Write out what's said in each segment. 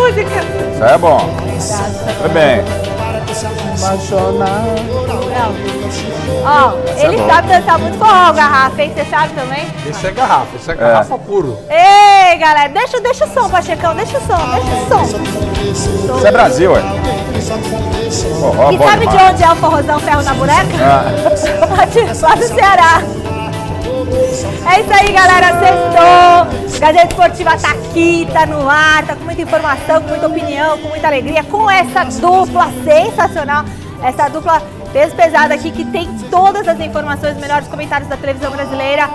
música. Isso é bom. Foi bem. Ó, ele sabe dançar muito forró, Garrafa, hein? Você sabe também? Esse é garrafa puro. Ei, galera, deixa o som, Pachecão, deixa o som. Isso é Brasil, ué. Forró, E bom sabe de demais. onde é o forrozão ferro na boneca? Lá do Ceará. É isso aí, galera, sextou. Gazeta Esportiva tá aqui, tá no ar, tá com muita informação, com muita opinião, com muita alegria, com essa dupla sensacional, essa dupla peso pesado aqui que tem todas as informações, melhores comentários da televisão brasileira.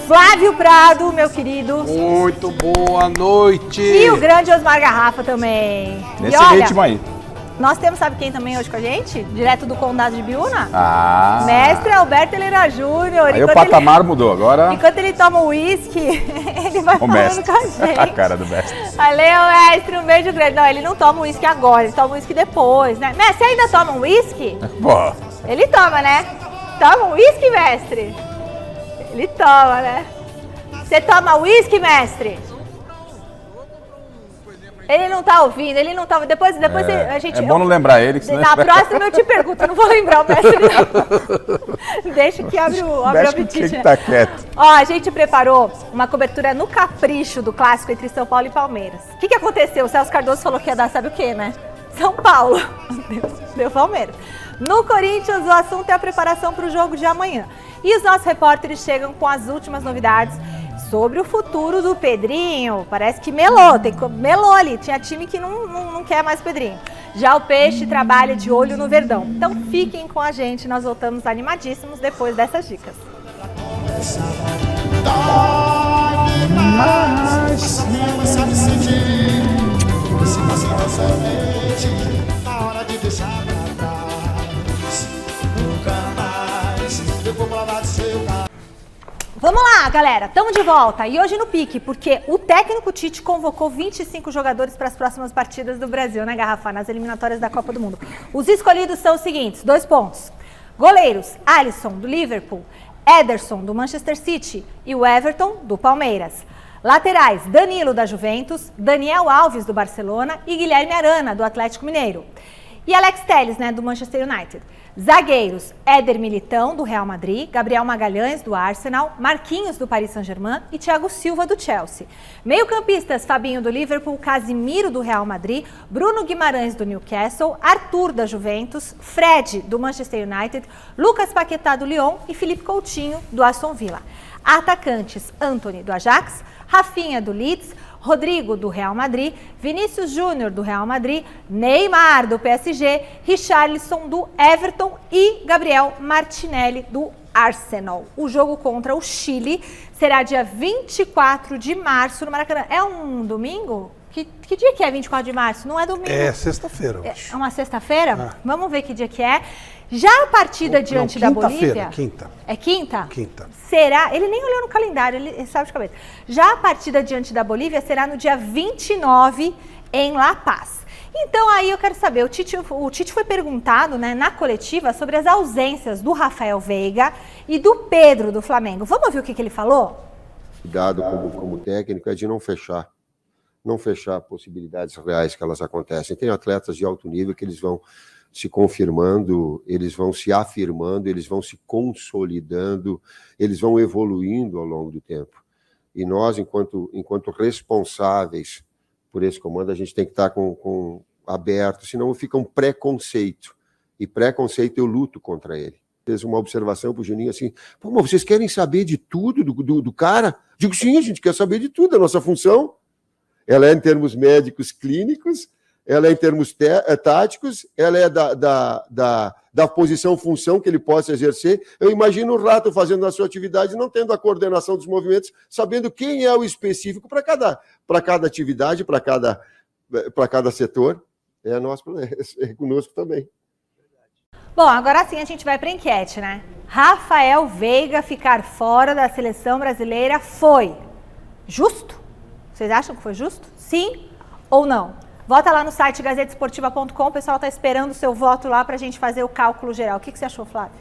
Flávio Prado, meu querido. Muito boa noite. E o grande Osmar Garrafa também. Nesse e olha, ritmo aí. nós temos, sabe quem também hoje com a gente? Direto do Condado de Biúna? Ah. Mestre Alberto Helena Júnior. Aí o patamar mudou, agora... Enquanto ele toma o uísque, ele vai O falando mestre. com a gente. A cara do mestre. Valeu, mestre, um beijo grande. Não, ele não toma uísque agora, ele toma uísque depois, né? Mestre, você ainda toma um uísque? Pô. Ele toma, né? Toma um uísque, mestre? Ele toma, né? Você toma uísque, mestre? Ele não tá ouvindo, ele não tá ouvindo. Depois a gente... É bom não lembrar ele, que senão... Na próxima eu te pergunto, eu não vou lembrar o mestre, não. Deixa que abre o apetite. Que tá quieto. Ó, a gente preparou uma cobertura no capricho do clássico entre São Paulo e Palmeiras. O que aconteceu? O Celso Cardoso falou que ia dar, sabe o quê, né? São Paulo. Deu Palmeiras. No Corinthians, o assunto é a preparação para o jogo de amanhã. E os nossos repórteres chegam com as últimas novidades sobre o futuro do Pedrinho. Parece que melou ali. Tinha time que não quer mais o Pedrinho. Já o Peixe trabalha de olho no Verdão. Então fiquem com a gente, nós voltamos animadíssimos depois dessas dicas. Vamos lá, galera, estamos de volta e hoje no pique, porque o técnico Tite convocou 25 jogadores para as próximas partidas do Brasil, né, Garrafa, nas eliminatórias da Copa do Mundo. Os escolhidos são os seguintes, 2 pontos. Goleiros, Alisson, do Liverpool, Ederson, do Manchester City e o Everton, do Palmeiras. Laterais, Danilo, da Juventus, Daniel Alves, do Barcelona e Guilherme Arana, do Atlético Mineiro. E Alex Telles, né, do Manchester United. Zagueiros, Éder Militão, do Real Madrid, Gabriel Magalhães, do Arsenal, Marquinhos, do Paris Saint-Germain e Thiago Silva, do Chelsea. Meio-campistas, Fabinho, do Liverpool, Casimiro, do Real Madrid, Bruno Guimarães, do Newcastle, Arthur, da Juventus, Fred, do Manchester United, Lucas Paquetá, do Lyon e Felipe Coutinho, do Aston Villa. Atacantes, Antony, do Ajax, Rafinha, do Leeds, Rodrigo, do Real Madrid, Vinícius Júnior, do Real Madrid, Neymar, do PSG, Richarlison, do Everton e Gabriel Martinelli, do Arsenal. O jogo contra o Chile será dia 24 de março no Maracanã. É um domingo? Que dia que é 24 de março? Não é domingo. É sexta-feira, eu acho. É uma sexta-feira? Vamos ver que dia que é. Já a partida diante da Bolívia... Quinta. É quinta? Quinta. Será? Ele nem olhou no calendário, ele sabe de cabeça. Já a partida diante da Bolívia será no dia 29 em La Paz. Então aí eu quero saber, o Tite foi perguntado, né, na coletiva sobre as ausências do Rafael Veiga e do Pedro do Flamengo. Vamos ouvir o que ele falou? Cuidado como técnico é de não fechar possibilidades reais que elas acontecem. Tem atletas de alto nível que eles vão se confirmando, eles vão se afirmando, eles vão se consolidando, eles vão evoluindo ao longo do tempo. E nós, enquanto responsáveis por esse comando, a gente tem que estar com aberto, senão fica um preconceito. E preconceito eu luto contra ele. Fez uma observação pro Juninho assim, pô, mas vocês querem saber de tudo do cara? Digo, sim, a gente quer saber de tudo, é a nossa função. Ela é em termos médicos clínicos, ela é em termos táticos, ela é da posição-função que ele possa exercer. Eu imagino o Rato fazendo a sua atividade, não tendo a coordenação dos movimentos, sabendo quem é o específico para cada atividade, para cada setor. É conosco também. Bom, agora sim a gente vai para a enquete, né? Rafael Veiga ficar fora da seleção brasileira foi justo? Vocês acham que foi justo? Sim ou não? Vota lá no site gazetesportiva.com, o pessoal está esperando o seu voto lá para a gente fazer o cálculo geral. O que você achou, Flávio?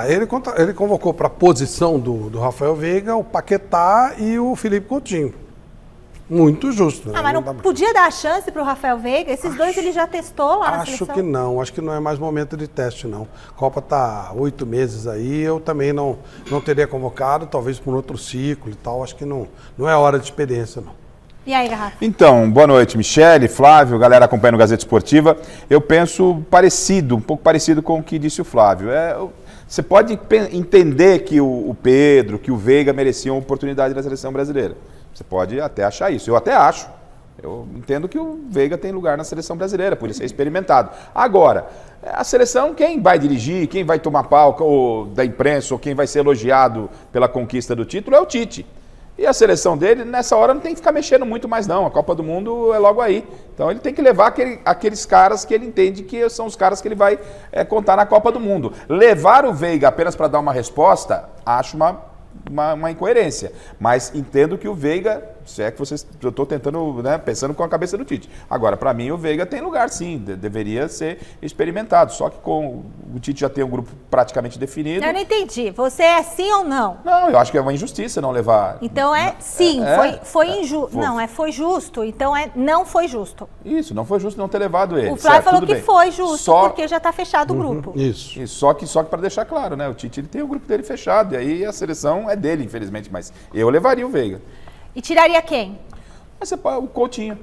Ele convocou para a posição do Rafael Veiga o Paquetá e o Felipe Coutinho. Muito justo. Né? Mas não dá- podia dar a chance pro Rafael Veiga? Esses dois ele já testou lá na Acho seleção? que não, acho que não é mais momento de teste, não. A Copa tá 8 meses aí, eu também não teria convocado, talvez por outro ciclo e tal, acho que não é hora de experiência, não. E aí, Garrafa? Então, boa noite, Michele, Flávio, galera acompanhando o Gazeta Esportiva. Eu penso parecido, um pouco parecido com o que disse o Flávio. Você pode entender que o Pedro, que o Veiga mereciam oportunidade na seleção brasileira. Você pode até achar isso. Eu até acho. Eu entendo que o Veiga tem lugar na seleção brasileira, por isso é experimentado. Agora, a seleção, quem vai dirigir, quem vai tomar palco ou da imprensa, ou quem vai ser elogiado pela conquista do título é o Tite. E a seleção dele, nessa hora, não tem que ficar mexendo muito mais, não. A Copa do Mundo é logo aí. Então ele tem que levar aqueles caras que ele entende que são os caras que ele vai contar na Copa do Mundo. Levar o Veiga apenas para dar uma resposta, acho uma incoerência. Mas entendo que o Veiga, se é que eu estou tentando, né, pensando com a cabeça do Tite. Agora, para mim, o Veiga tem lugar, sim. Deveria ser experimentado. Só que com o Tite já tem um grupo praticamente definido. Eu não entendi. Você é sim ou não? Não, eu acho que é uma injustiça não levar. Então é sim, foi injusto. foi. Não, foi justo. Então não foi justo. Isso, não foi justo não ter levado ele. O Flávio falou que bem. foi justo, Só... porque já está fechado o grupo. Isso. Só que para deixar claro, né? O Tite ele tem o grupo dele fechado, e aí a seleção é dele, infelizmente, mas eu levaria o Veiga. E tiraria quem? Mas o Coutinho.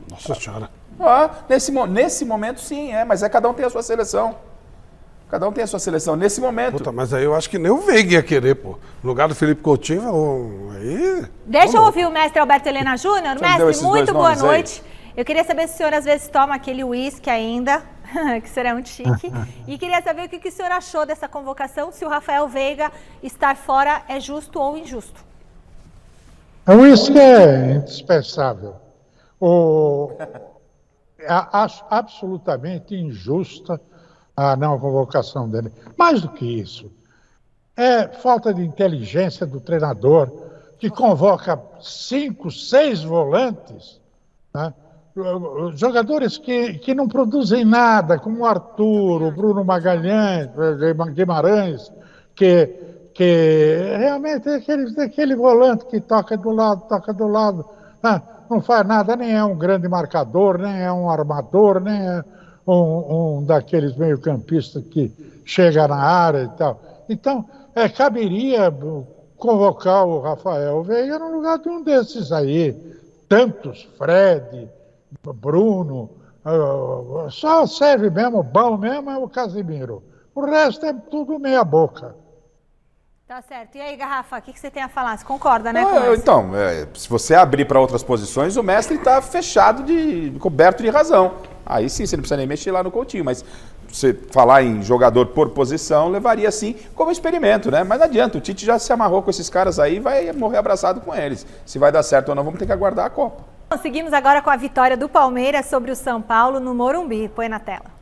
Nossa senhora. Nesse momento, sim, mas cada um tem a sua seleção. Cada um tem a sua seleção. Nesse momento. Puta, mas aí eu acho que nem o Veiga ia querer, pô. No lugar do Felipe Coutinho, aí... Deixa eu ouvir o mestre Alberto Helena Júnior. Você me deu Mestre, esses muito dois boa nomes aí? noite. Eu queria saber se o senhor às vezes toma aquele uísque ainda, que o senhor é muito chique. E queria saber o que o senhor achou dessa convocação, se o Rafael Veiga estar fora é justo ou injusto. Isso que é indispensável. Acho absolutamente injusta a não convocação dele. Mais do que isso, é falta de inteligência do treinador que convoca 5, 6 volantes, né? Jogadores que não produzem nada, como o Arthur, o Bruno Guimarães, que realmente é aquele volante que toca do lado, não faz nada, nem é um grande marcador, nem é um armador, nem é um daqueles meio-campistas que chega na área e tal. Então, caberia convocar o Rafael Veiga no lugar de um desses aí, tantos, Fred, Bruno, só serve mesmo, bom mesmo é o Casimiro. O resto é tudo meia boca. Tá certo. E aí, Garrafa, o que você tem a falar? Você concorda, né? com isso? Então, se você abrir para outras posições, o mestre está fechado, coberto de razão. Aí sim, você não precisa nem mexer lá no Coutinho, mas você falar em jogador por posição, levaria sim como experimento, né? Mas não adianta, o Tite já se amarrou com esses caras aí e vai morrer abraçado com eles. Se vai dar certo ou não, vamos ter que aguardar a Copa. Seguimos agora com a vitória do Palmeiras sobre o São Paulo no Morumbi. Põe na tela.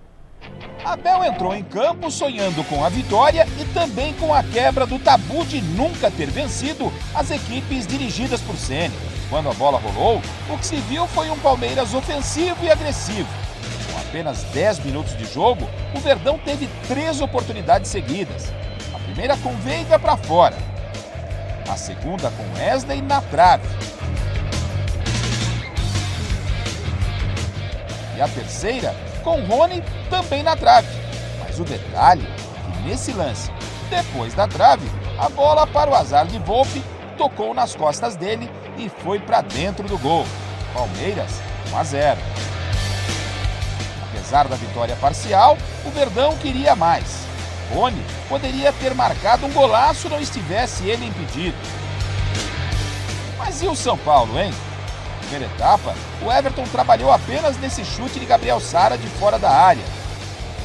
Abel entrou em campo sonhando com a vitória e também com a quebra do tabu de nunca ter vencido as equipes dirigidas por Ceni. Quando a bola rolou, o que se viu foi um Palmeiras ofensivo e agressivo. Com apenas 10 minutos de jogo, o Verdão teve 3 oportunidades seguidas. A primeira com Veiga para fora, a segunda com Wesley na trave e a terceira com Rony também na trave. Mas o detalhe é que nesse lance, depois da trave, a bola para o azar de Volpi tocou nas costas dele e foi para dentro do gol. Palmeiras 1-0. Apesar da vitória parcial, o Verdão queria mais. Rony poderia ter marcado um golaço não estivesse ele impedido. Mas e o São Paulo, hein? Na primeira etapa, o Everton trabalhou apenas nesse chute de Gabriel Sara de fora da área.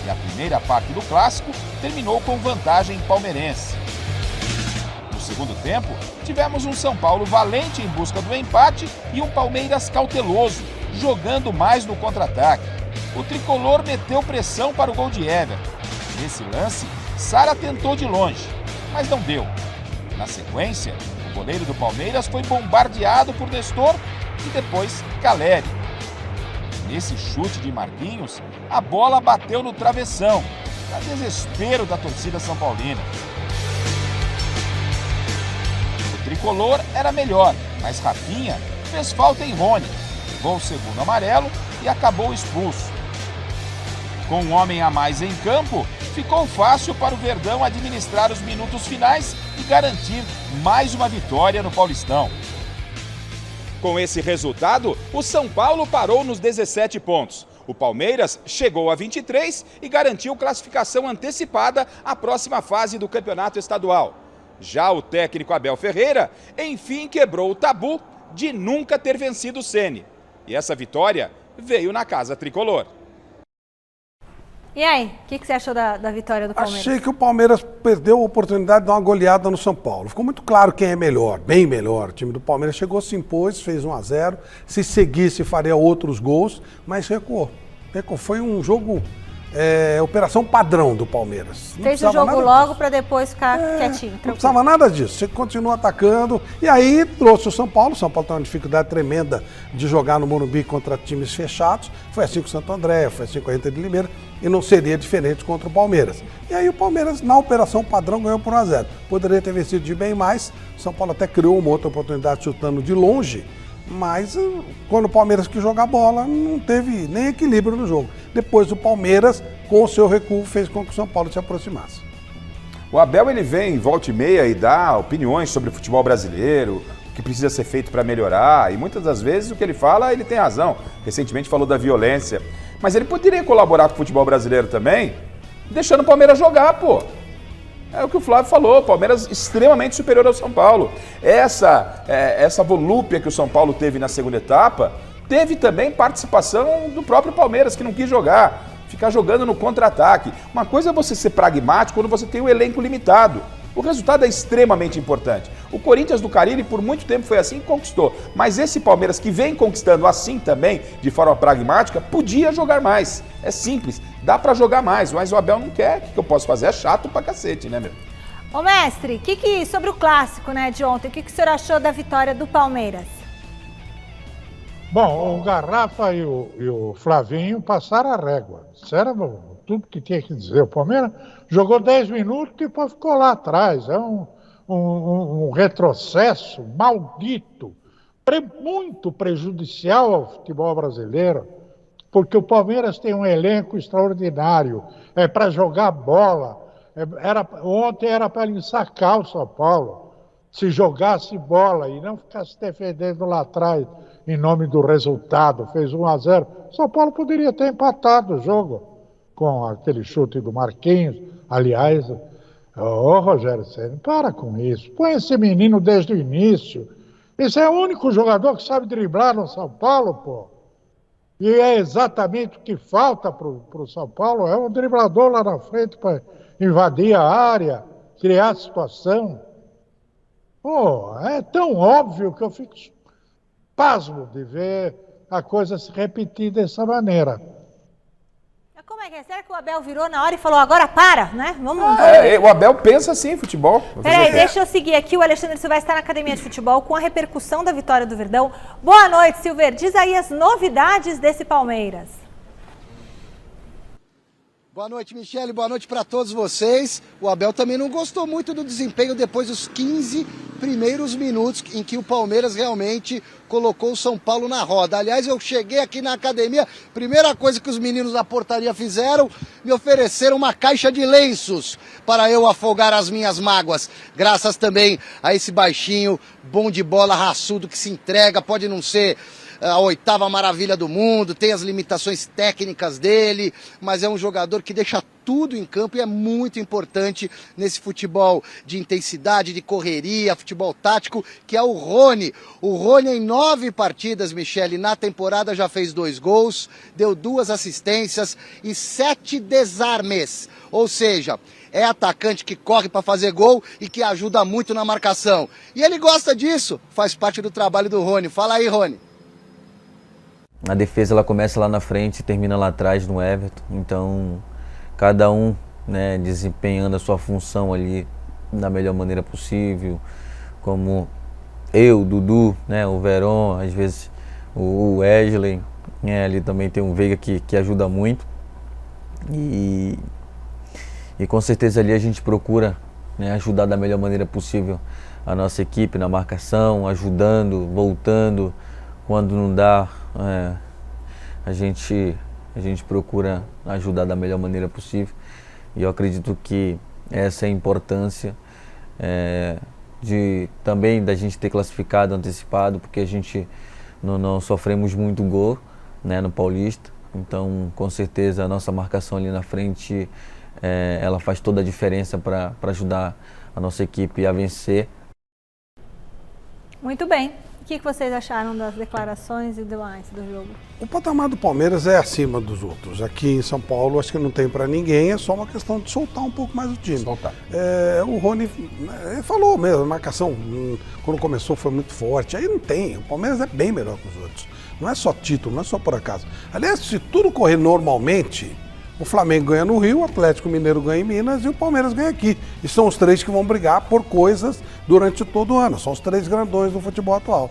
E a primeira parte do clássico terminou com vantagem palmeirense. No segundo tempo, tivemos um São Paulo valente em busca do empate e um Palmeiras cauteloso, jogando mais no contra-ataque. O tricolor meteu pressão para o gol de Everton. Nesse lance, Sara tentou de longe, mas não deu. Na sequência, o goleiro do Palmeiras foi bombardeado por Nestor e depois Caleri. Nesse chute de Marquinhos, a bola bateu no travessão, para desespero da torcida são paulina. O tricolor era melhor, mas Rafinha fez falta em Rony, levou o segundo amarelo e acabou expulso. Com um homem a mais em campo, ficou fácil para o Verdão administrar os minutos finais e garantir mais uma vitória no Paulistão. Com esse resultado, o São Paulo parou nos 17 pontos. O Palmeiras chegou a 23 e garantiu classificação antecipada à próxima fase do campeonato estadual. Já o técnico Abel Ferreira, enfim, quebrou o tabu de nunca ter vencido o Ceni. E essa vitória veio na casa tricolor. E aí, o que você achou da vitória do Palmeiras? Achei que o Palmeiras perdeu a oportunidade de dar uma goleada no São Paulo. Ficou muito claro quem é melhor, bem melhor. O time do Palmeiras chegou, se impôs, fez 1-0. Se seguisse, faria outros gols, mas recuou. Foi um jogo, operação padrão do Palmeiras. Fez o jogo logo para depois ficar quietinho. Não precisava nada disso. Você continua atacando. E aí trouxe o São Paulo. O São Paulo tem uma dificuldade tremenda de jogar no Morumbi contra times fechados. Foi assim com o Santo André, foi assim com a Inter de Limeira. E não seria diferente contra o Palmeiras. E aí o Palmeiras, na operação padrão, ganhou por 1-0. Poderia ter vencido de bem mais. O São Paulo até criou uma outra oportunidade chutando de longe. Mas quando o Palmeiras quis jogar bola, não teve nem equilíbrio no jogo. Depois o Palmeiras, com o seu recuo, fez com que o São Paulo se aproximasse. O Abel, ele vem volta e meia e dá opiniões sobre o futebol brasileiro, o que precisa ser feito para melhorar. E muitas das vezes o que ele fala, ele tem razão. Recentemente falou da violência. Mas ele poderia colaborar com o futebol brasileiro também, deixando o Palmeiras jogar, pô. É o que o Flávio falou, o Palmeiras extremamente superior ao São Paulo. Essa volúpia que o São Paulo teve na segunda etapa, teve também participação do próprio Palmeiras, que não quis jogar, ficar jogando no contra-ataque. Uma coisa é você ser pragmático quando você tem um elenco limitado. O resultado é extremamente importante. O Corinthians do Carille, por muito tempo, foi assim e conquistou. Mas esse Palmeiras que vem conquistando assim também, de forma pragmática, podia jogar mais. É simples, dá pra jogar mais, mas o Abel não quer. O que eu posso fazer? É chato pra cacete, né, meu? Ô, mestre, sobre o clássico, né, de ontem, o que o senhor achou da vitória do Palmeiras? Bom, o Garrafa e o Flavinho passaram a régua. Disseram tudo que tinha que dizer. O Palmeiras jogou 10 minutos e depois ficou lá atrás. É um retrocesso maldito, muito prejudicial ao futebol brasileiro, porque o Palmeiras tem um elenco extraordinário, é para jogar bola. Ontem era para ele ensacar o São Paulo, se jogasse bola e não ficasse defendendo lá atrás em nome do resultado. Fez 1-0. São Paulo poderia ter empatado o jogo com aquele chute do Marquinhos. Aliás, Rogério Ceni, para com isso. Põe esse menino desde o início. Esse é o único jogador que sabe driblar no São Paulo, pô. E é exatamente o que falta pro São Paulo. É um driblador lá na frente para invadir a área, criar a situação. Pô, é tão óbvio que eu fico pasmo de ver a coisa se repetir dessa maneira. Como é que é? Será que o Abel virou na hora e falou, agora para, né? Vamos o Abel pensa assim, futebol. Peraí, deixa eu seguir aqui. O Alexandre Silva está na Academia de Futebol com a repercussão da vitória do Verdão. Boa noite, Silver. Diz aí as novidades desse Palmeiras. Boa noite, Michele. Boa noite para todos vocês. O Abel também não gostou muito do desempenho depois dos 15 primeiros minutos em que o Palmeiras realmente colocou o São Paulo na roda. Aliás, eu cheguei aqui na academia, primeira coisa que os meninos da portaria fizeram, me ofereceram uma caixa de lenços para eu afogar as minhas mágoas. Graças também a esse baixinho, bom de bola, raçudo, que se entrega, pode não ser a 8ª maravilha do mundo, tem as limitações técnicas dele, mas é um jogador que deixa tudo em campo e é muito importante nesse futebol de intensidade, de correria, futebol tático, que é o Rony. O Rony em 9 partidas, Michele, na temporada já fez 2 gols, deu 2 assistências e 7 desarmes, ou seja, é atacante que corre para fazer gol e que ajuda muito na marcação. E ele gosta disso, faz parte do trabalho do Rony. Fala aí, Rony. A defesa ela começa lá na frente e termina lá atrás no Everton, então cada um, né, desempenhando a sua função ali da melhor maneira possível, como eu, Dudu, né, o Verón, às vezes o Wesley, né, ali também tem um Veiga que ajuda muito e com certeza ali a gente procura, né, ajudar da melhor maneira possível a nossa equipe na marcação, ajudando, voltando, quando não dá, a gente procura ajudar da melhor maneira possível. E eu acredito que essa é a importância também da gente ter classificado antecipado, porque a gente não sofremos muito gol, né, no Paulista. Então, com certeza, a nossa marcação ali na frente, ela faz toda a diferença para ajudar a nossa equipe a vencer. Muito bem. O que vocês acharam das declarações e demais do jogo? O patamar do Palmeiras é acima dos outros. Aqui em São Paulo, acho que não tem para ninguém, é só uma questão de soltar um pouco mais o time. Soltar. O Rony falou mesmo, a marcação quando começou foi muito forte. Aí não tem, o Palmeiras é bem melhor que os outros. Não é só título, não é só por acaso. Aliás, se tudo correr normalmente, o Flamengo ganha no Rio, o Atlético Mineiro ganha em Minas e o Palmeiras ganha aqui. E são os três que vão brigar por coisas durante todo o ano. São os três grandões do futebol atual.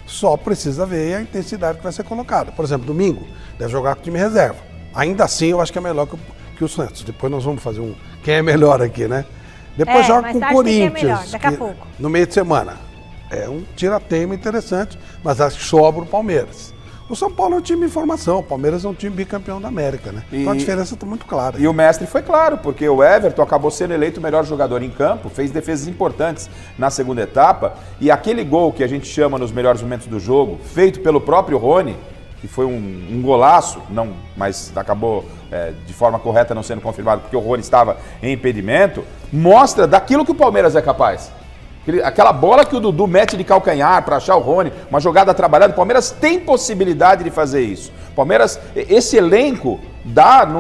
Só precisa ver a intensidade que vai ser colocada. Por exemplo, domingo, deve jogar com o time reserva. Ainda assim, eu acho que é melhor que o Santos. Depois nós vamos fazer quem é melhor aqui, né? Depois joga com o Corinthians. Que é melhor, daqui a pouco. No meio de semana. É um tira-teima interessante, mas acho que sobra o Palmeiras. O São Paulo é um time em formação, o Palmeiras é um time bicampeão da América, né? Então a diferença está muito clara. E o mestre foi claro, porque o Everton acabou sendo eleito o melhor jogador em campo, fez defesas importantes na segunda etapa, e aquele gol que a gente chama nos melhores momentos do jogo, feito pelo próprio Rony, que foi um golaço, mas acabou de forma correta não sendo confirmado, porque o Rony estava em impedimento, mostra daquilo que o Palmeiras é capaz. Aquela bola que o Dudu mete de calcanhar para achar o Rony, uma jogada trabalhada, o Palmeiras tem possibilidade de fazer isso. Palmeiras, esse elenco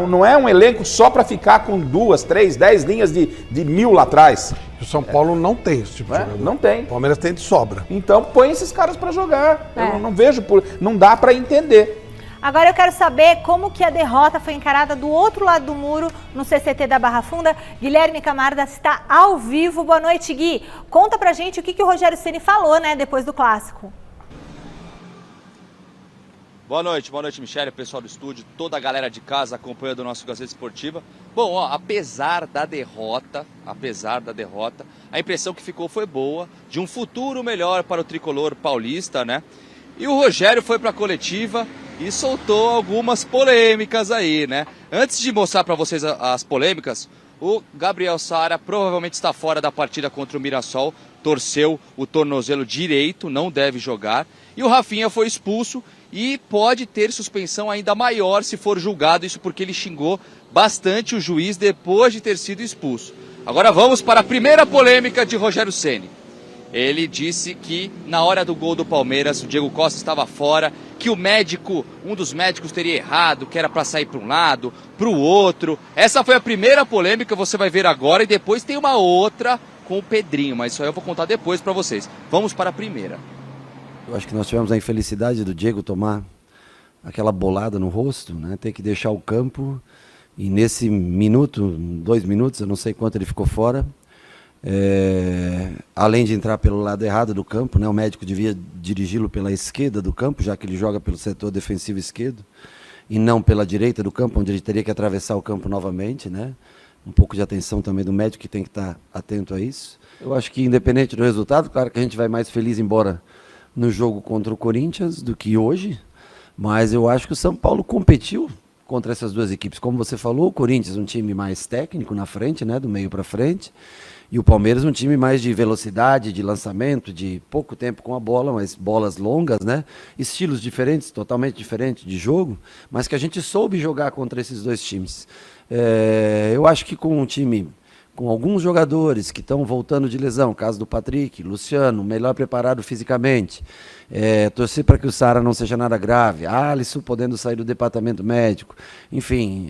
não é um elenco só para ficar com 2, 3, 10 linhas de 1000 lá atrás. O São Paulo não tem esse tipo de jogador. Não tem. O Palmeiras tem de sobra. Então põe esses caras para jogar. Eu não vejo, não dá para entender. Agora eu quero saber como que a derrota foi encarada do outro lado do muro, no CCT da Barra Funda. Guilherme Camarda está ao vivo. Boa noite, Gui. Conta pra gente o que o Rogério Ceni falou, né, depois do clássico. Boa noite, Michele, pessoal do estúdio, toda a galera de casa acompanhando o nosso Gazeta Esportiva. Bom, apesar da derrota, a impressão que ficou foi boa, de um futuro melhor para o tricolor paulista, né? E o Rogério foi para a coletiva e soltou algumas polêmicas aí, né? Antes de mostrar para vocês as polêmicas, o Gabriel Sara provavelmente está fora da partida contra o Mirassol, torceu o tornozelo direito, não deve jogar. E o Rafinha foi expulso e pode ter suspensão ainda maior se for julgado, isso porque ele xingou bastante o juiz depois de ter sido expulso. Agora vamos para a primeira polêmica de Rogério Ceni. Ele disse que na hora do gol do Palmeiras, o Diego Costa estava fora, que um dos médicos teria errado, que era para sair para um lado, para o outro. Essa foi a primeira polêmica, você vai ver agora, e depois tem uma outra com o Pedrinho, mas isso aí eu vou contar depois para vocês. Vamos para a primeira. Eu acho que nós tivemos a infelicidade do Diego tomar aquela bolada no rosto, né? Ter que deixar o campo, e nesse minuto, 2 minutos, eu não sei quanto ele ficou fora. Além de entrar pelo lado errado do campo, né, o médico devia dirigi-lo pela esquerda do campo, já que ele joga pelo setor defensivo esquerdo, e não pela direita do campo, onde ele teria que atravessar o campo novamente, né? Um pouco de atenção também do médico, que tem que estar atento a isso. Eu acho que, independente do resultado, claro que a gente vai mais feliz embora no jogo contra o Corinthians do que hoje, mas eu acho que o São Paulo competiu contra essas duas equipes. Como você falou, o Corinthians um time mais técnico na frente, né, do meio para frente, e o Palmeiras um time mais de velocidade, de lançamento, de pouco tempo com a bola, mas bolas longas, né? Estilos diferentes, totalmente diferentes de jogo, mas que a gente soube jogar contra esses dois times. Eu acho que com um time, com alguns jogadores que estão voltando de lesão, caso do Patrick, Luciano, melhor preparado fisicamente, torcer para que o Sara não seja nada grave, Alisson podendo sair do departamento médico, enfim,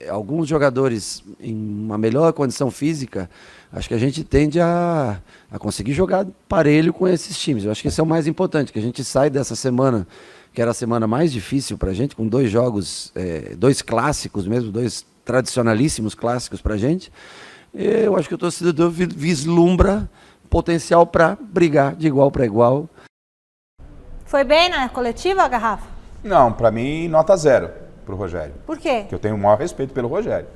alguns jogadores em uma melhor condição física, acho que a gente tende a conseguir jogar parelho com esses times. Eu acho que esse é o mais importante, que a gente sai dessa semana, que era a semana mais difícil para a gente, com 2 jogos, 2 clássicos mesmo, 2 tradicionalíssimos clássicos para a gente. Eu acho que o torcedor vislumbra potencial para brigar de igual para igual. Foi bem na coletiva, Garrafa? Não, para mim, nota 0 pro Rogério. Por quê? Porque eu tenho o maior respeito pelo Rogério.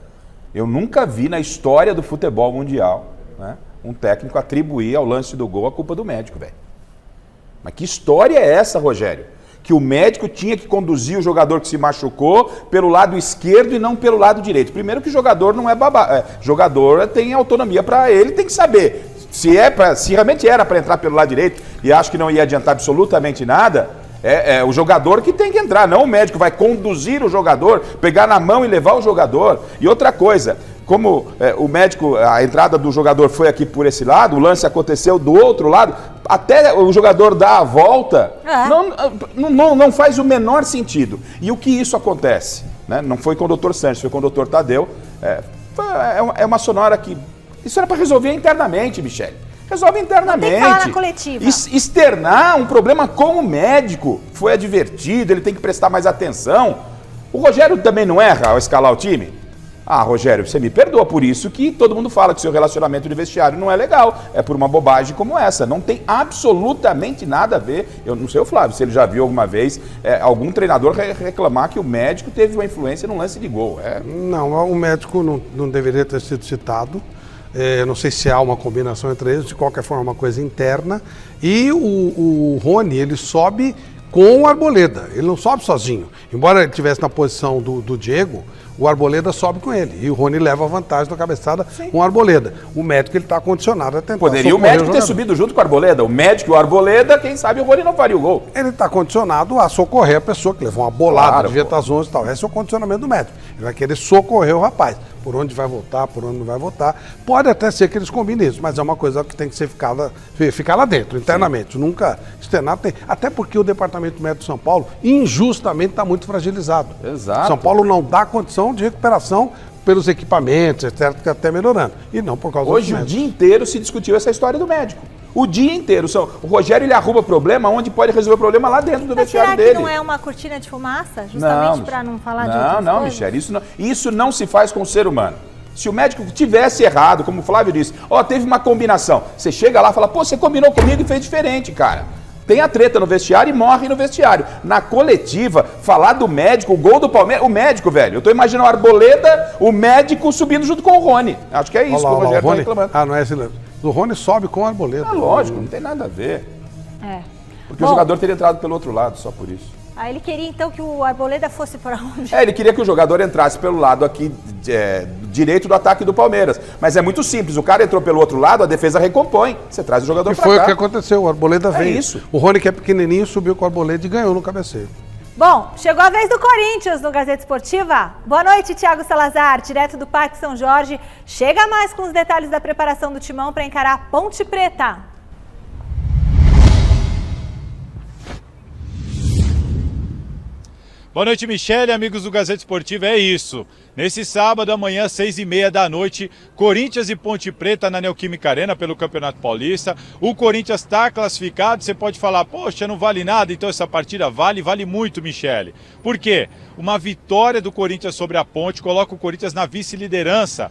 Eu nunca vi na história do futebol mundial, né, um técnico atribuir ao lance do gol a culpa do médico, velho. Mas que história é essa, Rogério? que o médico tinha que conduzir o jogador que se machucou pelo lado esquerdo e não pelo lado direito. Primeiro que o jogador não é jogador tem autonomia para ele, tem que saber se realmente era para entrar pelo lado direito e acho que não ia adiantar absolutamente nada. É o jogador que tem que entrar, não o médico vai conduzir o jogador, pegar na mão e levar o jogador. E outra coisa, como o médico, a entrada do jogador foi aqui por esse lado, o lance aconteceu do outro lado, até o jogador dar a volta, não faz o menor sentido. E o que isso acontece? Né? Não foi com o Dr. Sanches, foi com o Dr. Tadeu. É uma sonora que... Isso era para resolver internamente, Michele. Resolve internamente. Não tem que falar na coletiva. Externar um problema com o médico. Foi advertido, ele tem que prestar mais atenção. O Rogério também não erra ao escalar o time? Ah, Rogério, você me perdoa por isso que todo mundo fala que seu relacionamento de vestiário não é legal. É por uma bobagem como essa. Não tem absolutamente nada a ver. Eu não sei o Flávio, se ele já viu alguma vez algum treinador reclamar que o médico teve uma influência no lance de gol. Não, o médico não deveria ter sido citado. Não sei se há uma combinação entre eles, de qualquer forma, uma coisa interna. E o Rony, ele sobe com o Arboleda, ele não sobe sozinho. Embora ele estivesse na posição do Diego, o Arboleda sobe com ele. E o Rony leva a vantagem da cabeçada com o Arboleda. O médico, ele está condicionado a tentar. Poderia o médico ter subido junto com o Arboleda. O médico e o Arboleda, quem sabe o Rony não faria o gol. Ele está condicionado a socorrer a pessoa que levou uma bolada, devia estar às 11 e tal. Esse é o condicionamento do médico. Ele vai querer socorrer o rapaz. Por onde vai voltar, por onde não vai voltar. Pode até ser que eles combinem isso, mas é uma coisa que tem que ser ficar lá dentro, internamente. Sim. Nunca externar. Até porque o Departamento Médico de São Paulo, injustamente, está muito fragilizado. Exato. São Paulo não dá condição de recuperação pelos equipamentos, etc., que até melhorando. E não por causa Hoje, do o dia inteiro se discutiu essa história do médico. O dia inteiro. O Rogério, ele arruma problema onde pode resolver o problema lá dentro do vestiário dele. Será que não é uma cortina de fumaça? Justamente para não falar de outras coisas? Michele, isso não se faz com o ser humano. Se o médico tivesse errado, como o Flávio disse, teve uma combinação. Você chega lá e fala, você combinou comigo e fez diferente, cara. Tem a treta no vestiário e morre no vestiário. Na coletiva, falar do médico, o gol do Palmeiras... O médico, velho, eu tô imaginando o Arboleda, o médico subindo junto com o Rony. Acho que é isso que o Rogério tá reclamando. Não é esse lance. O Rony sobe com o Arboleda. Lógico, não tem nada a ver. Porque o jogador teria entrado pelo outro lado, só por isso. Ele queria então que o Arboleda fosse para onde? Ele queria que o jogador entrasse pelo lado aqui direito do ataque do Palmeiras. Mas é muito simples, o cara entrou pelo outro lado, a defesa recompõe. Você traz o jogador para cá. E foi o que aconteceu, o Arboleda veio. Isso. O Rony, que é pequenininho, subiu com o Arboleda e ganhou no cabeceio. Bom, chegou a vez do Corinthians no Gazeta Esportiva. Boa noite, Thiago Salazar, direto do Parque São Jorge. Chega mais com os detalhes da preparação do Timão para encarar a Ponte Preta. Boa noite, Michele, amigos do Gazeta Esportiva, é isso. Nesse sábado, amanhã, 6h30 da noite, Corinthians e Ponte Preta na Neoquímica Arena pelo Campeonato Paulista. O Corinthians está classificado, você pode falar, poxa, não vale nada, então essa partida vale muito, Michele. Por quê? Uma vitória do Corinthians sobre a Ponte coloca o Corinthians na vice-liderança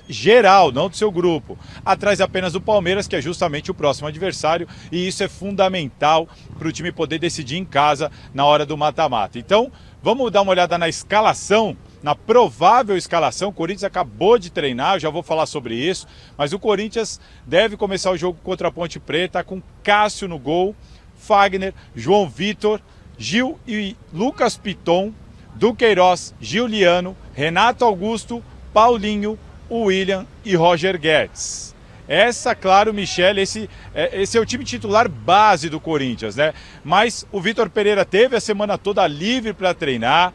geral, não do seu grupo. Atrás apenas do Palmeiras, que é justamente o próximo adversário, e isso é fundamental para o time poder decidir em casa na hora do mata-mata. Então, vamos dar uma olhada na escalação, na provável escalação. O Corinthians acabou de treinar, eu já vou falar sobre isso, mas o Corinthians deve começar o jogo contra a Ponte Preta com Cássio no gol, Fagner, João Vitor, Gil e Lucas Piton, Duqueiroz, Giuliano, Renato Augusto, Paulinho, William e Roger Guedes. Essa, claro, Michele, esse é o time titular base do Corinthians, né? Mas o Vitor Pereira teve a semana toda livre para treinar.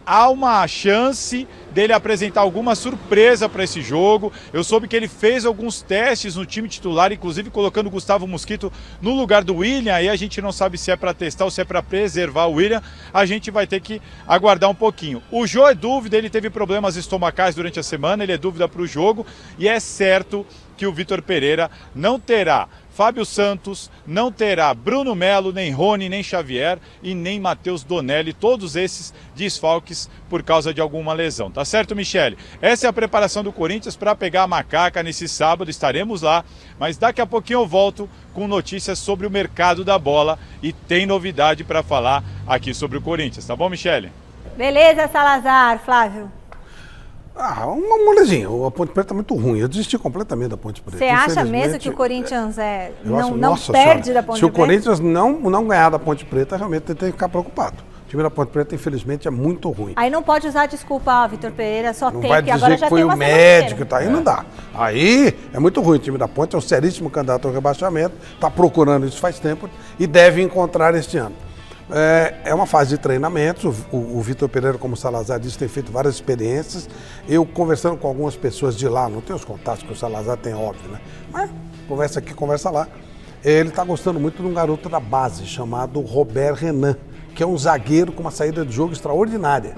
Há uma chance dele apresentar alguma surpresa para esse jogo. Eu soube que ele fez alguns testes no time titular, inclusive colocando o Gustavo Mosquito no lugar do William. Aí a gente não sabe se é para testar ou se é para preservar o William. A gente vai ter que aguardar um pouquinho. O Jô é dúvida, ele teve problemas estomacais durante a semana, ele é dúvida para o jogo. E é certo que o Vitor Pereira não terá Fábio Santos, não terá Bruno Melo, nem Rony, nem Xavier e nem Matheus Donelli, todos esses desfalques por causa de alguma lesão. Tá certo, Michele? Essa é a preparação do Corinthians para pegar a macaca nesse sábado, estaremos lá, mas daqui a pouquinho eu volto com notícias sobre o mercado da bola e tem novidade para falar aqui sobre o Corinthians, tá bom, Michele? Beleza, Salazar, Flávio. Uma molezinha. A Ponte Preta é muito ruim. Eu desisti completamente da Ponte Preta. Você acha mesmo que o Corinthians não perde da Ponte Preta? Se o Corinthians não ganhar da Ponte Preta, realmente tem que ficar preocupado. O time da Ponte Preta, infelizmente, é muito ruim. Aí não pode usar a desculpa, Vitor Pereira só não tem, vai porque dizer agora já que foi tem uma o médico, segunda-feira. aí não dá. Aí é muito ruim. O time da Ponte é um seríssimo candidato ao rebaixamento, está procurando isso faz tempo e deve encontrar este ano. É uma fase de treinamentos. O Vitor Pereira, como o Salazar disse, tem feito várias experiências. Eu conversando com algumas pessoas de lá, não tenho os contatos que o Salazar tem, óbvio, né? Mas conversa aqui, conversa lá. Ele está gostando muito de um garoto da base chamado Robert Renan, que é um zagueiro com uma saída de jogo extraordinária.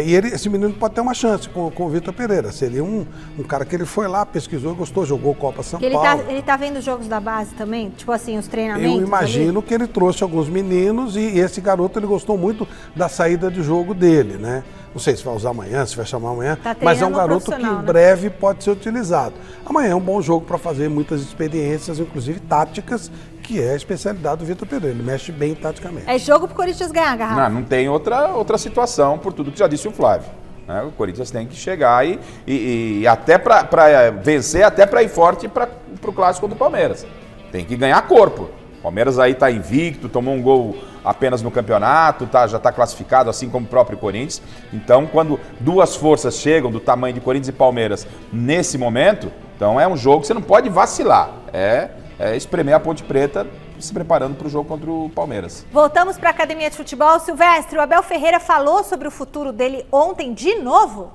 E esse menino pode ter uma chance com o Vitor Pereira. Seria um cara que ele foi lá, pesquisou, gostou, jogou Copa São Paulo. Ele tá vendo os jogos da base também? Tipo assim, os treinamentos? Eu imagino que ele trouxe alguns meninos e esse garoto ele gostou muito da saída de jogo dele, né? Não sei se vai usar amanhã, se vai chamar amanhã, mas é um garoto que em breve pode ser utilizado. Amanhã é um bom jogo para fazer muitas experiências, inclusive táticas, que é a especialidade do Vitor Pereira. Ele mexe bem taticamente. É jogo pro Corinthians ganhar, Garrafa. Não tem outra situação, por tudo que já disse o Flávio. Né? O Corinthians tem que chegar e até para vencer, até para ir forte para o clássico do Palmeiras. Tem que ganhar corpo. O Palmeiras aí está invicto, tomou um gol apenas no campeonato, já está classificado, assim como o próprio Corinthians. Então, quando duas forças chegam do tamanho de Corinthians e Palmeiras nesse momento, então é um jogo que você não pode vacilar. É espremer a Ponte Preta se preparando para o jogo contra o Palmeiras. Voltamos para a Academia de Futebol. Silvestre, o Abel Ferreira falou sobre o futuro dele ontem de novo?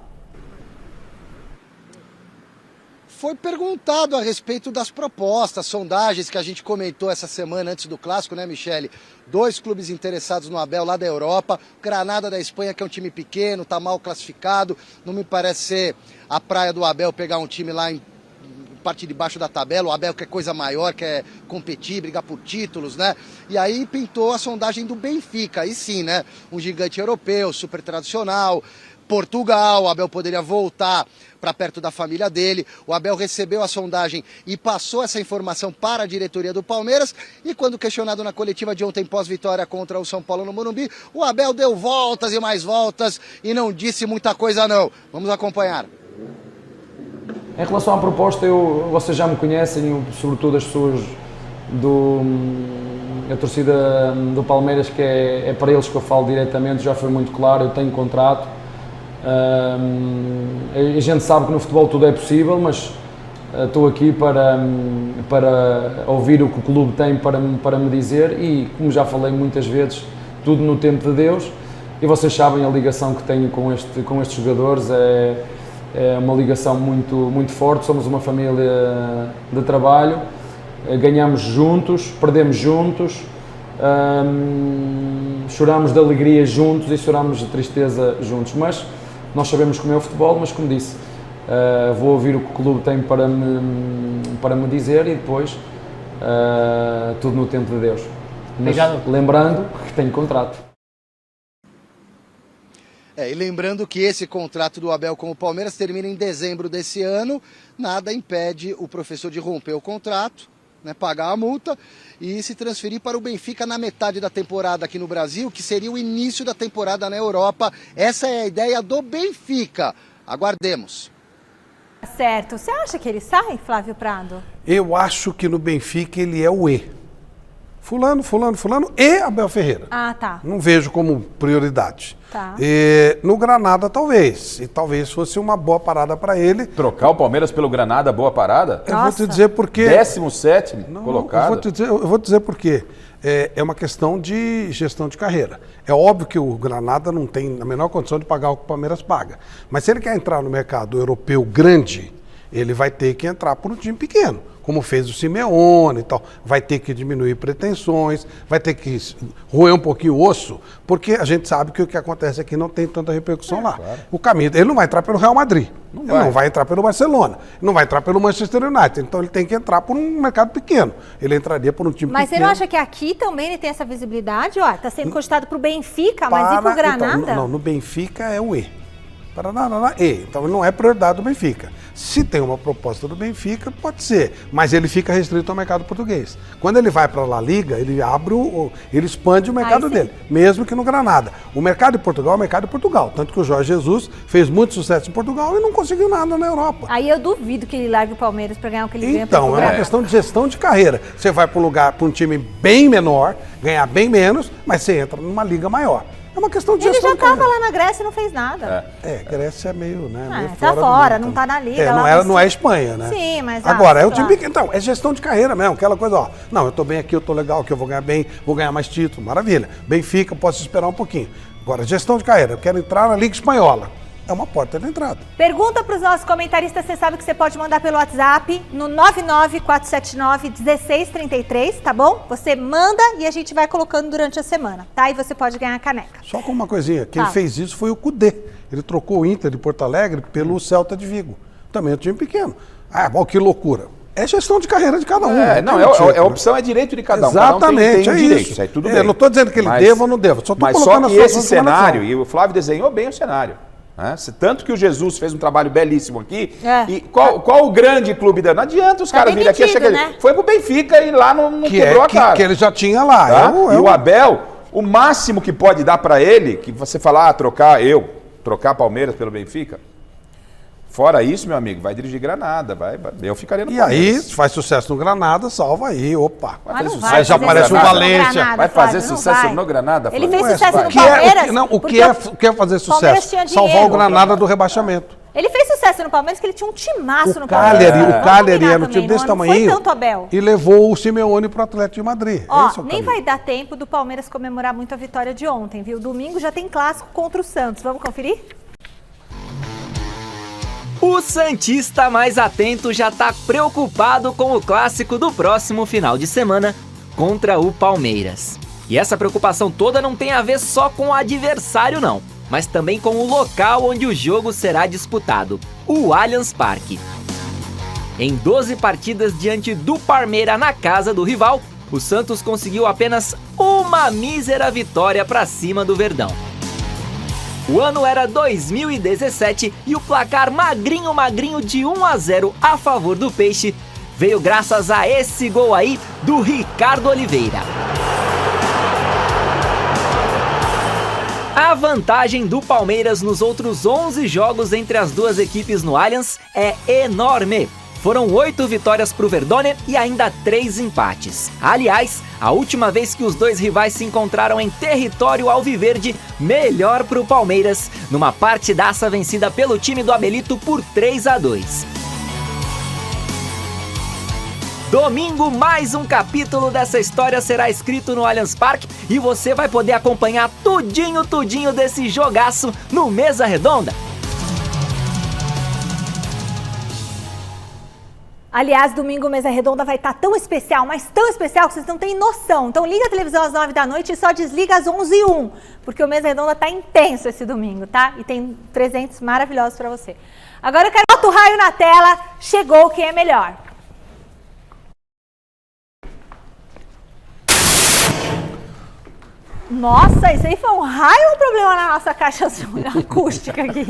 Foi perguntado a respeito das propostas, sondagens que a gente comentou essa semana antes do Clássico, né, Michele? 2 clubes interessados no Abel lá da Europa, Granada da Espanha, que é um time pequeno, tá mal classificado, não me parece ser a praia do Abel pegar um time lá em parte de baixo da tabela, o Abel quer coisa maior, quer competir, brigar por títulos, né? E aí pintou a sondagem do Benfica, aí sim, né? Um gigante europeu, super tradicional, Portugal, o Abel poderia voltar para perto da família dele. O Abel recebeu a sondagem e passou essa informação para a diretoria do Palmeiras. E quando questionado na coletiva de ontem pós-vitória contra o São Paulo no Morumbi, o Abel deu voltas e mais voltas e não disse muita coisa não. Vamos acompanhar. Em relação à proposta, vocês já me conhecem, sobretudo as pessoas a torcida do Palmeiras, que é para eles que eu falo diretamente, já foi muito claro, eu tenho contrato. A gente sabe que no futebol tudo é possível, mas estou aqui para ouvir o que o clube tem para me dizer e, como já falei muitas vezes, tudo no tempo de Deus. E vocês sabem a ligação que tenho com estes jogadores, é uma ligação muito, muito forte, somos uma família de trabalho, ganhamos juntos, perdemos juntos, choramos de alegria juntos e choramos de tristeza juntos, mas nós sabemos como é o futebol, mas como disse, vou ouvir o que o clube tem para me dizer e depois tudo no tempo de Deus. Mas lembrando que tenho contrato. E lembrando que esse contrato do Abel com o Palmeiras termina em dezembro desse ano, nada impede o professor de romper o contrato, né, pagar a multa e se transferir para o Benfica na metade da temporada aqui no Brasil, que seria o início da temporada na Europa. Essa é a ideia do Benfica. Aguardemos. Certo. Você acha que ele sai, Flávio Prado? Eu acho que no Benfica ele é o E. Fulano e Abel Ferreira. Ah, tá. Não vejo como prioridade. Tá. No Granada, talvez. E talvez fosse uma boa parada para ele. Trocar o Palmeiras pelo Granada, boa parada? Eu vou te dizer por quê. 17º colocado? Eu vou te dizer por quê. É uma questão de gestão de carreira. É óbvio que o Granada não tem a menor condição de pagar o que o Palmeiras paga. Mas se ele quer entrar no mercado europeu grande, ele vai ter que entrar por um time pequeno, como fez o Simeone e tal. Vai ter que diminuir pretensões, vai ter que roer um pouquinho o osso, porque a gente sabe que o que acontece aqui não tem tanta repercussão lá. Claro. O caminho, ele não vai entrar pelo Real Madrid, não vai entrar pelo Barcelona, não vai entrar pelo Manchester United, então ele tem que entrar por um mercado pequeno. Ele entraria por um time pequeno. Mas você não acha que aqui também ele tem essa visibilidade? Ó, tá sendo cogitado pro Benfica, mas e pro Granada? Então, no Benfica é o E. Então não é prioridade do Benfica. Se tem uma proposta do Benfica, pode ser, mas ele fica restrito ao mercado português. Quando ele vai para a La Liga, ele ele expande o mercado dele, mesmo que no Granada. O mercado de Portugal é o mercado de Portugal, tanto que o Jorge Jesus fez muito sucesso em Portugal e não conseguiu nada na Europa. Aí eu duvido que ele largue o Palmeiras para ganhar o que ele ganha. Então, é uma questão de gestão de carreira. Você vai para um time bem menor, ganhar bem menos, mas você entra numa liga maior. É uma questão de gestão. Ele já estava lá na Grécia e não fez nada. Grécia é meio, né? Meio tá fora, não tá na liga. Não é Espanha, né? Sim, mas... Agora, é o time... Então, é gestão de carreira mesmo, aquela coisa, ó. Não, eu tô bem aqui, eu tô legal aqui, eu vou ganhar bem, vou ganhar mais título, maravilha. Benfica, posso esperar um pouquinho. Agora, gestão de carreira, eu quero entrar na Liga Espanhola. É uma porta de entrada. Pergunta para os nossos comentaristas, você sabe que você pode mandar pelo WhatsApp no 99479-1633, tá bom? Você manda e a gente vai colocando durante a semana, tá? E você pode ganhar a caneca. Só com uma coisinha, quem fez isso foi o Cudê. Ele trocou o Inter de Porto Alegre pelo Celta de Vigo. Também é um time pequeno. Bom, que loucura. É gestão de carreira de cada um. A opção é direito de cada um. Exatamente, cada um tem direito. Isso aí tudo bem. Eu não estou dizendo que ele deva ou não deva. Só mas só que esse cenário, e o Flávio desenhou bem o cenário. Tanto que o Jesus fez um trabalho belíssimo aqui. E qual o grande clube dele? Não adianta os caras virem aqui. Foi pro Benfica e lá não quebrou a cara. Que ele já tinha lá. Tá? E o Abel, o máximo que pode dar para ele, que você falar, trocar Palmeiras pelo Benfica. Fora isso, meu amigo, vai dirigir Granada, eu ficaria no Palmeiras. E aí, se faz sucesso no Granada, salva aí, opa. Aí já aparece o Valência. Granada, vai fazer sucesso no Granada, Flávio? Ele fez sucesso no Palmeiras? O que é fazer sucesso? Salvar o Granada do rebaixamento. Ele fez sucesso no Palmeiras, que ele tinha um timaço no Palmeiras. O Cagliari era um time desse tamanho. Foi tanto, Abel. E levou o Simeone pro Atlético de Madrid. Nem vai dar tempo do Palmeiras comemorar muito a vitória de ontem, viu? Domingo já tem clássico contra o Santos. Vamos conferir? O santista mais atento já está preocupado com o clássico do próximo final de semana contra o Palmeiras. E essa preocupação toda não tem a ver só com o adversário não, mas também com o local onde o jogo será disputado, o Allianz Parque. Em 12 partidas diante do Palmeiras na casa do rival, o Santos conseguiu apenas uma mísera vitória para cima do Verdão. O ano era 2017 e o placar magrinho de 1-0 a favor do Peixe veio graças a esse gol aí do Ricardo Oliveira. A vantagem do Palmeiras nos outros 11 jogos entre as duas equipes no Allianz é enorme. Foram 8 vitórias para o Verdone e ainda 3 empates. Aliás, a última vez que os dois rivais se encontraram em território alviverde, melhor para o Palmeiras, numa partidaça vencida pelo time do Abelito por 3-2. Domingo, mais um capítulo dessa história será escrito no Allianz Parque e você vai poder acompanhar tudinho desse jogaço no Mesa Redonda. Aliás, domingo Mesa Redonda vai estar tão especial, mas tão especial que vocês não têm noção. Então liga a televisão às 9 da noite e só desliga às 11h01, porque o Mesa Redonda tá intenso esse domingo, tá? E tem presentes maravilhosos para você. Agora eu quero botar o raio na tela, chegou quem é melhor. Nossa, isso aí foi um raio ou um problema na nossa caixa acústica aqui?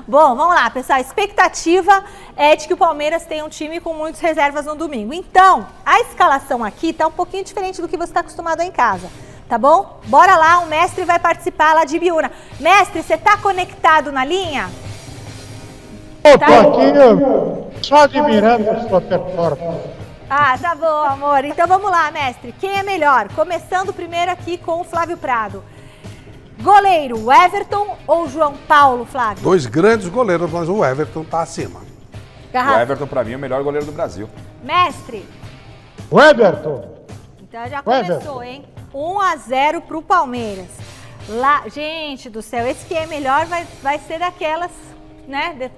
Bom, vamos lá, pessoal. A expectativa é de que o Palmeiras tenha um time com muitas reservas no domingo. Então, a escalação aqui tá um pouquinho diferente do que você está acostumado em casa, tá bom? Bora lá, o mestre vai participar lá de Biúna. Mestre, você tá conectado na linha? Eu tô aqui só admirando a sua performance. Tá bom, amor. Então vamos lá, mestre. Quem é melhor? Começando primeiro aqui com o Flávio Prado. Goleiro, Everton ou João Paulo, Flávio? 2 grandes goleiros, mas o Everton tá acima. Garrafa. O Everton, pra mim, é o melhor goleiro do Brasil. Mestre. O Everton. Então já começou, hein? 1-0 pro Palmeiras. Lá, gente do céu, esse que é melhor vai ser daquelas, né?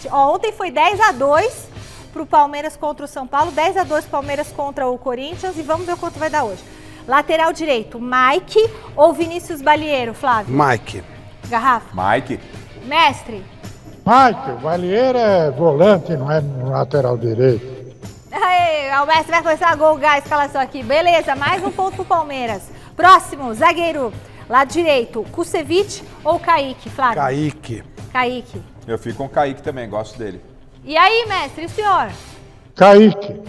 Ontem foi 10-2 pro Palmeiras contra o São Paulo, 10-2 Palmeiras contra o Corinthians e vamos ver quanto vai dar hoje. Lateral direito, Mike ou Vinícius Balieiro, Flávio? Mike. Garrafa? Mike. Mestre? Mike, o Balieiro é volante, não é no lateral direito. Aí, o mestre vai começar a golgar a escalação aqui. Beleza, mais um ponto pro Palmeiras. Próximo, zagueiro, lado direito, Kusevich ou Kaique, Flávio? Kaique. Kaique. Eu fico com o Kaique também, gosto dele. E aí, mestre, e o senhor? Kaique.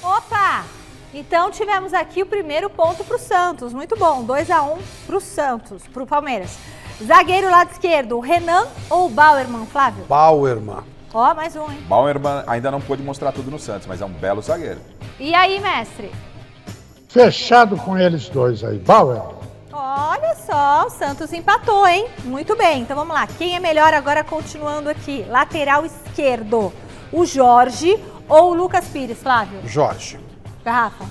Opa! Então tivemos aqui o primeiro ponto pro Santos. Muito bom, 2-1 pro Santos, pro Palmeiras. Zagueiro lado esquerdo, o Renan ou o Bauerman, Flávio? Bauerman. Ó, mais um, hein? Bauerman ainda não pôde mostrar tudo no Santos, mas é um belo zagueiro. E aí, mestre? Fechado com eles dois aí. Bauer. Olha só, o Santos empatou, hein? Muito bem, então vamos lá. Quem é melhor agora continuando aqui? Lateral esquerdo, o Jorge ou o Lucas Pires, Flávio? Jorge. Garrafa.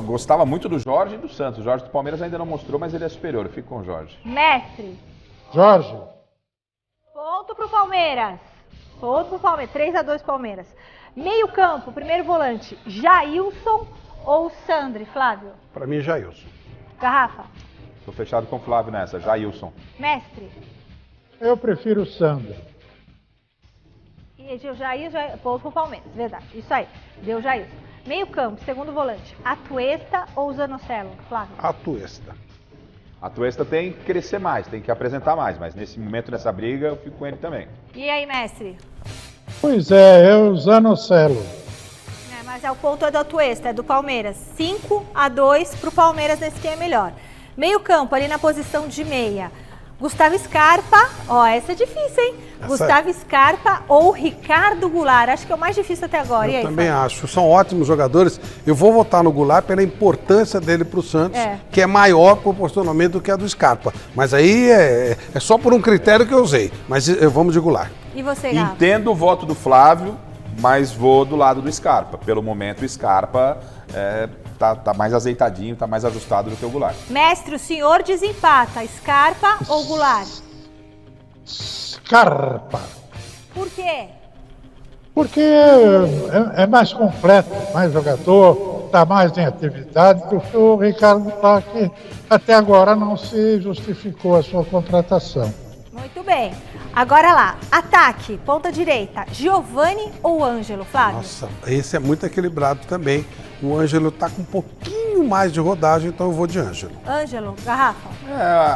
Gostava muito do Jorge e do Santos. O Jorge do Palmeiras ainda não mostrou, mas ele é superior. Eu fico com o Jorge. Mestre. Jorge. Ponto pro Palmeiras. Ponto pro Palmeiras. 3-2 Palmeiras. Meio campo, primeiro volante, Jailson ou Sandri, Flávio? Para mim, Jailson. Garrafa. Tô fechado com o Flávio nessa. Jailson. Mestre. Eu prefiro o Sandro. E Jair, ponto pro Palmeiras, verdade. Isso aí, deu Jailson. Meio campo, segundo volante, Atuesta ou Zanocelo, Flávio? Atuesta. A Atuesta tem que crescer mais, tem que apresentar mais, mas nesse momento, nessa briga, eu fico com ele também. E aí, mestre? Pois é, eu Zanocelo. Mas o ponto é do Atuesta, é do Palmeiras. 5-2 pro Palmeiras nesse que é melhor. Meio campo, ali na posição de meia. Gustavo Scarpa, ó, essa é difícil, hein? Gustavo Scarpa ou Ricardo Goulart, acho que é o mais difícil até agora. Eu também acho, são ótimos jogadores. Eu vou votar no Goulart pela importância dele para o Santos, que é maior proporcionalmente do que a do Scarpa. Mas aí é só por um critério que eu usei, mas vamos de Goulart. E você, Rafa? Entendo o voto do Flávio, mas vou do lado do Scarpa. Pelo momento, o Scarpa tá mais azeitadinho, tá mais ajustado do que o Goulart. Mestre, o senhor desempata, Scarpa ou Goulart? Scarpa. Por quê? Porque é mais completo, mais jogador, está mais em atividade do que o Ricardo Goulart, que até agora não se justificou a sua contratação. Muito bem. Agora lá, ataque, ponta direita, Giovani ou Ângelo, Flávio? Nossa, esse é muito equilibrado também. O Ângelo tá com um pouquinho mais de rodagem, então eu vou de Ângelo. Ângelo, Garrafa.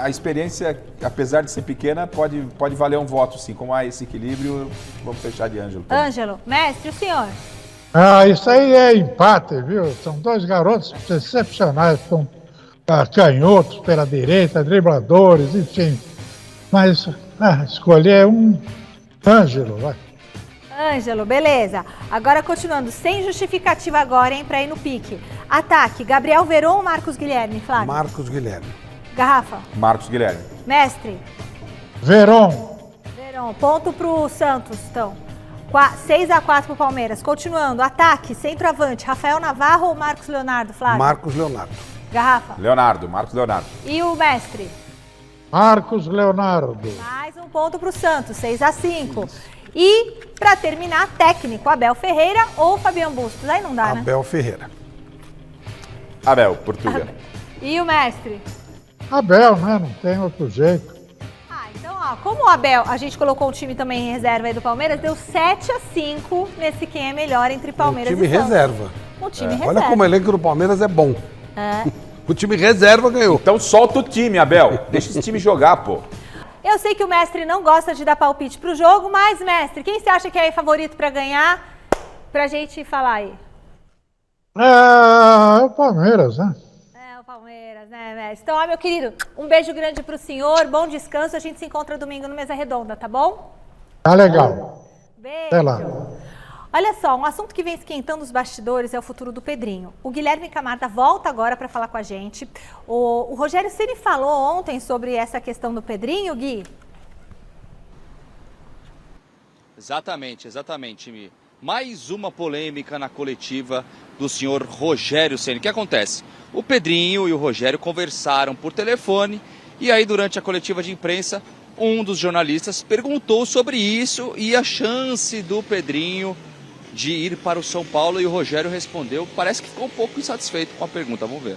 A experiência, apesar de ser pequena, pode valer um voto, sim. Como há esse equilíbrio, vamos fechar de Ângelo. Também. Ângelo, mestre, o senhor? Isso aí é empate, viu? São dois garotos excepcionais, são canhotos pela direita, dribladores, enfim. Mas escolher um Ângelo, vai. Ângelo, beleza. Agora continuando, sem justificativa agora, hein, pra ir no pique. Ataque, Gabriel Veron ou Marcos Guilherme, Flávio? Marcos Guilherme. Garrafa. Marcos Guilherme. Mestre. Veron. Ponto pro Santos, então. 6-4 pro Palmeiras. Continuando, ataque, centroavante, Rafael Navarro ou Marcos Leonardo, Flávio? Marcos Leonardo. Garrafa. Marcos Leonardo. E o mestre? Marcos Leonardo. Mais um ponto pro Santos, 6-5. E, pra terminar, técnico, Abel Ferreira ou Fabiano Bustos? Aí não dá, né? Abel Ferreira. Abel, Portugal. E o mestre? Abel, né? Não tem outro jeito. Então, ó, como o Abel, a gente colocou o time também em reserva aí do Palmeiras, deu 7-5 nesse quem é melhor entre Palmeiras e Santos. Um time reserva. O time reserva. Olha como o elenco do Palmeiras é bom. O time reserva ganhou. Então solta o time, Abel. Deixa esse time jogar, pô. Eu sei que o mestre não gosta de dar palpite pro jogo, mas, mestre, quem você acha que é favorito pra ganhar? Pra gente falar aí. É o Palmeiras, né? O Palmeiras, né, mestre? Então, ó, meu querido, um beijo grande pro senhor, bom descanso. A gente se encontra domingo no Mesa Redonda, tá bom? Tá legal. Beijo. Até lá. Olha só, um assunto que vem esquentando os bastidores é o futuro do Pedrinho. O Guilherme Camarda volta agora para falar com a gente. O Rogério Ceni falou ontem sobre essa questão do Pedrinho, Gui? Exatamente, Mi. Mais uma polêmica na coletiva do senhor Rogério Ceni. O que acontece? O Pedrinho e o Rogério conversaram por telefone e aí durante a coletiva de imprensa, um dos jornalistas perguntou sobre isso e a chance do Pedrinho de ir para o São Paulo, e o Rogério respondeu, parece que ficou um pouco insatisfeito com a pergunta, vamos ver.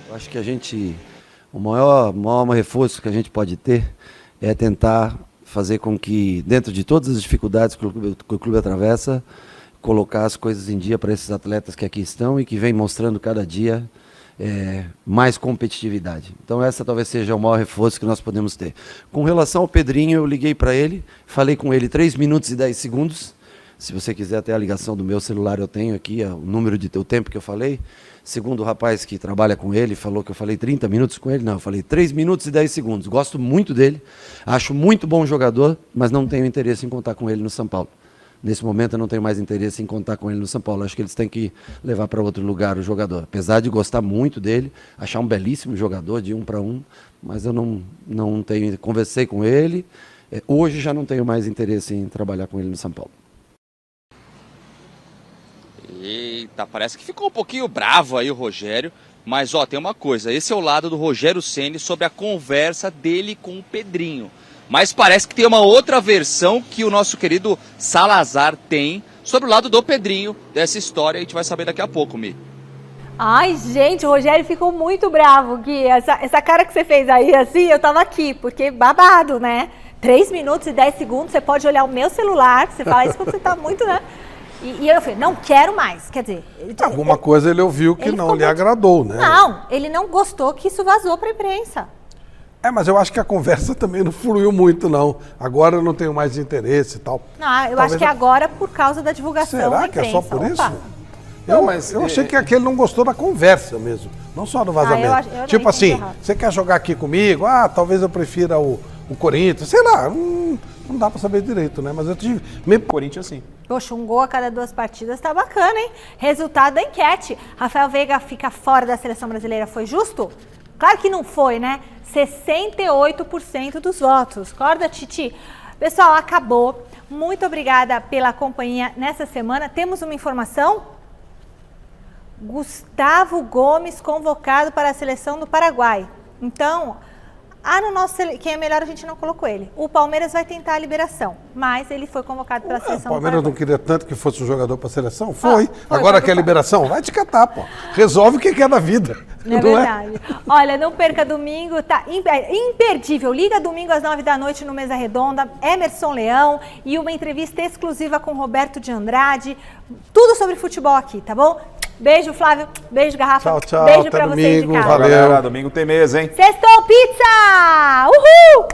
Eu acho que o maior reforço que a gente pode ter é tentar fazer com que, dentro de todas as dificuldades que o clube atravessa, colocar as coisas em dia para esses atletas que aqui estão e que vem mostrando cada dia mais competitividade. Então essa talvez seja o maior reforço que nós podemos ter. Com relação ao Pedrinho, eu liguei para ele, falei com ele 3 minutos e 10 segundos. Se você quiser até a ligação do meu celular, eu tenho aqui o tempo que eu falei. Segundo o rapaz que trabalha com ele, falou que eu falei 30 minutos com ele. Não, eu falei 3 minutos e 10 segundos. Gosto muito dele, acho muito bom jogador, mas não tenho interesse em contar com ele no São Paulo. Nesse momento eu não tenho mais interesse em contar com ele no São Paulo. Acho que eles têm que levar para outro lugar o jogador. Apesar de gostar muito dele, achar um belíssimo jogador de 1 para 1, mas eu não tenho. Conversei com ele. Hoje já não tenho mais interesse em trabalhar com ele no São Paulo. Eita, parece que ficou um pouquinho bravo aí o Rogério. Mas ó, tem uma coisa, esse é o lado do Rogério Ceni sobre a conversa dele com o Pedrinho. Mas parece que tem uma outra versão que o nosso querido Salazar tem sobre o lado do Pedrinho dessa história. A gente vai saber daqui a pouco, Mi. Ai, gente, o Rogério ficou muito bravo, Gui. Essa cara que você fez aí, assim, eu tava aqui, porque babado, né? 3 minutos e 10 segundos, você pode olhar o meu celular, você fala isso quando você tá muito, né? E eu falei, não quero mais, quer dizer... Alguma coisa ele ouviu que não lhe agradou, né? Não, ele não gostou que isso vazou pra imprensa. Mas eu acho que a conversa também não fluiu muito, não. Agora eu não tenho mais interesse e tal. Não, eu acho que agora por causa da divulgação Será da que imprensa. é só por isso? Opa. Eu achei que aquele não gostou da conversa mesmo, não só do vazamento. eu Tipo assim, errado. você quer jogar aqui comigo? Talvez eu prefira o Corinthians. Sei lá, não dá pra saber direito, né? Mas eu tive... Corinthians, sim. Poxa, um gol a cada 2 partidas tá bacana, hein? Resultado da enquete. Rafael Veiga fica fora da seleção brasileira. Foi justo? Claro que não foi, né? 68% dos votos. Acorda, Titi? Pessoal, acabou. Muito obrigada pela companhia nessa semana. Temos uma informação? Gustavo Gomes convocado para a seleção do Paraguai. Então, no nosso quem é melhor a gente não colocou ele. O Palmeiras vai tentar a liberação, mas ele foi convocado para a seleção O Palmeiras do não queria tanto que fosse um jogador para a seleção? Foi. Agora quer liberação? Vai te catar, pô. Resolve o que quer da vida. É verdade. Olha, não perca domingo, tá imperdível. Liga domingo às 9 da noite no Mesa Redonda, Emerson Leão e uma entrevista exclusiva com Roberto de Andrade. Tudo sobre futebol aqui, tá bom? Beijo, Flávio. Beijo, Garrafa. Tchau, tchau. Beijo Até pra vocês de domingo. casa. Valeu. Galera, domingo tem mesa, hein? Sextou pizza! Uhul!